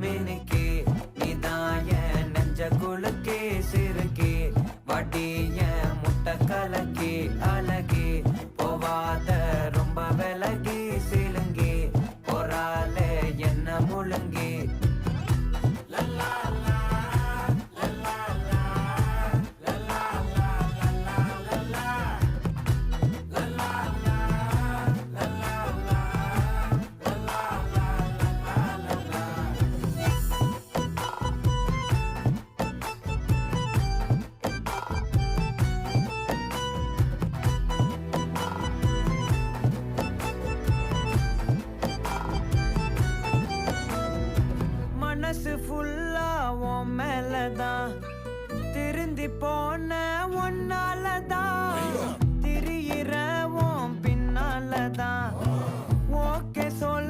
மினுக்கே நீதான் என் நெஞ்ச குலுக்கே சிறுக்கே வடிய முட்டை கலக்கே அழகே போவாத ரொம்ப விலகி சிலுங்கி போறாலே என்ன முழுங்கி மனசு ஃபுல்லா உன் மேலதான் திருந்தி போன ஒன்னாலதான் திரியிற உன் பின்னாலதான் ஓகே சொல்